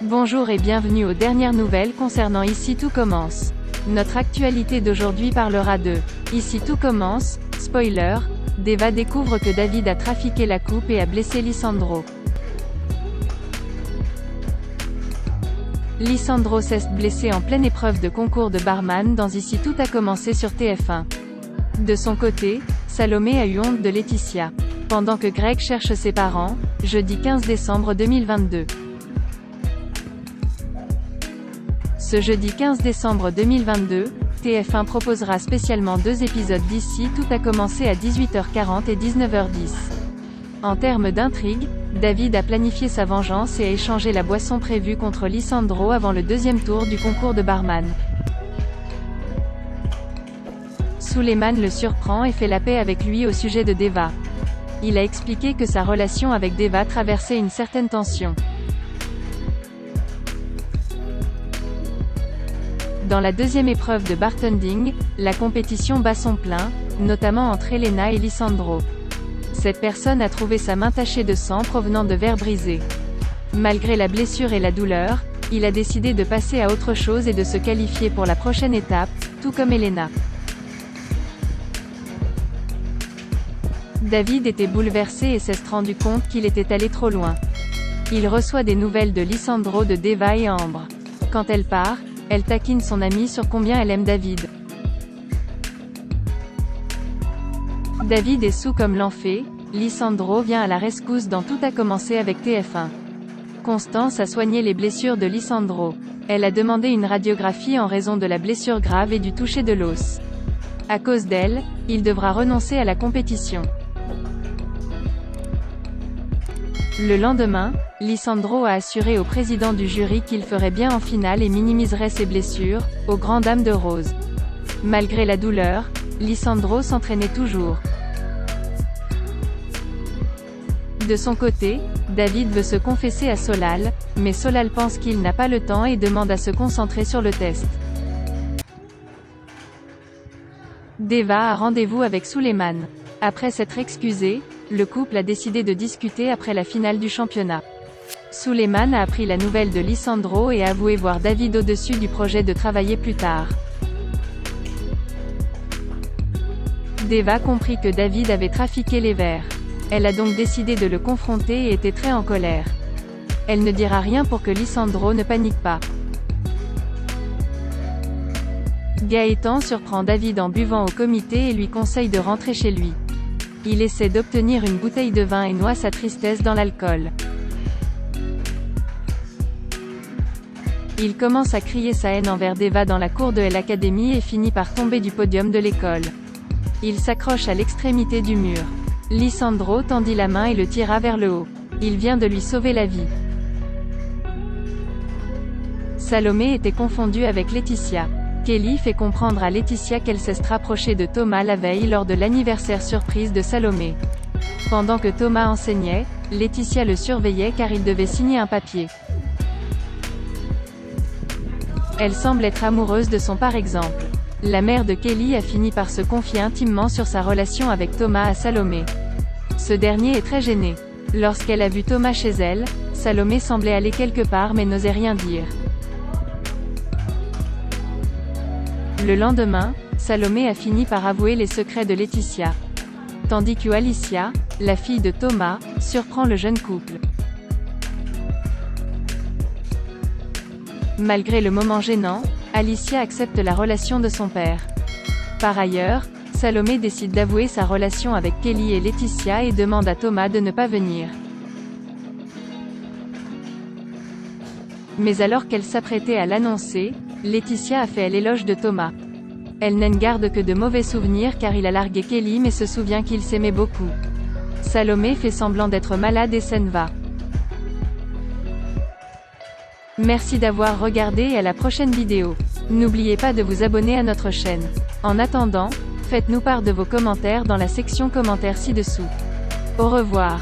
Bonjour et bienvenue aux dernières nouvelles concernant Ici tout commence. Notre actualité d'aujourd'hui parlera de Ici tout commence, spoiler, Deva découvre que David a trafiqué la coupe et a blessé Lisandro. Lisandro s'est blessé en pleine épreuve de concours de barman dans Ici tout a commencé sur TF1. De son côté, Salomé a eu honte de Laetitia. Pendant que Greg cherche ses parents, jeudi 15 décembre 2022. Ce jeudi 15 décembre 2022, TF1 proposera spécialement 2 épisodes d'Ici tout a commencé à 18h40 et 19h10. En termes d'intrigue, David a planifié sa vengeance et a échangé la boisson prévue contre Lisandro avant le deuxième tour du concours de barman. Suleiman le surprend et fait la paix avec lui au sujet de Deva. Il a expliqué que sa relation avec Deva traversait une certaine tension. Dans la deuxième épreuve de bartending, la compétition bat son plein, notamment entre Elena et Lisandro. Cette personne a trouvé sa main tachée de sang provenant de verres brisés. Malgré la blessure et la douleur, il a décidé de passer à autre chose et de se qualifier pour la prochaine étape, tout comme Elena. David était bouleversé et s'est rendu compte qu'il était allé trop loin. Il reçoit des nouvelles de Lisandro, de Deva et Ambre. Quand elle part, elle taquine son amie sur combien elle aime David. David est saoul comme l'enfait, Lisandro vient à la rescousse dans Tout a commencé avec TF1. Constance a soigné les blessures de Lisandro. Elle a demandé une radiographie en raison de la blessure grave et du toucher de l'os. À cause d'elle, il devra renoncer à la compétition. Le lendemain, Lisandro a assuré au président du jury qu'il ferait bien en finale et minimiserait ses blessures, aux grandes dames de Rose. Malgré la douleur, Lisandro s'entraînait toujours. De son côté, David veut se confesser à Solal, mais Solal pense qu'il n'a pas le temps et demande à se concentrer sur le test. Deva a rendez-vous avec Suleiman. Après s'être excusé, le couple a décidé de discuter après la finale du championnat. Suleiman a appris la nouvelle de Lisandro et a avoué voir David au-dessus du projet de travailler plus tard. Deva comprit que David avait trafiqué les verres. Elle a donc décidé de le confronter et était très en colère. Elle ne dira rien pour que Lisandro ne panique pas. Gaëtan surprend David en buvant au comité et lui conseille de rentrer chez lui. Il essaie d'obtenir une bouteille de vin et noie sa tristesse dans l'alcool. Il commence à crier sa haine envers Deva dans la cour de l'Académie et finit par tomber du podium de l'école. Il s'accroche à l'extrémité du mur. Lisandro tendit la main et le tira vers le haut. Il vient de lui sauver la vie. Salomé était confondue avec Laetitia. Kelly fait comprendre à Laetitia qu'elle s'est rapprochée de Thomas la veille lors de l'anniversaire surprise de Salomé. Pendant que Thomas enseignait, Laetitia le surveillait car il devait signer un papier. Elle semble être amoureuse de son par exemple. La mère de Kelly a fini par se confier intimement sur sa relation avec Thomas à Salomé. Ce dernier est très gêné. Lorsqu'elle a vu Thomas chez elle, Salomé semblait aller quelque part mais n'osait rien dire. Le lendemain, Salomé a fini par avouer les secrets de Laetitia. Tandis que Alicia, la fille de Thomas, surprend le jeune couple. Malgré le moment gênant, Alicia accepte la relation de son père. Par ailleurs, Salomé décide d'avouer sa relation avec Kelly et Laetitia et demande à Thomas de ne pas venir. Mais alors qu'elle s'apprêtait à l'annoncer, Laetitia a fait l'éloge de Thomas. Elle n'en garde que de mauvais souvenirs car il a largué Kelly mais se souvient qu'ils s'aimaient beaucoup. Salomé fait semblant d'être malade et s'en va. Merci d'avoir regardé et à la prochaine vidéo. N'oubliez pas de vous abonner à notre chaîne. En attendant, faites-nous part de vos commentaires dans la section commentaires ci-dessous. Au revoir.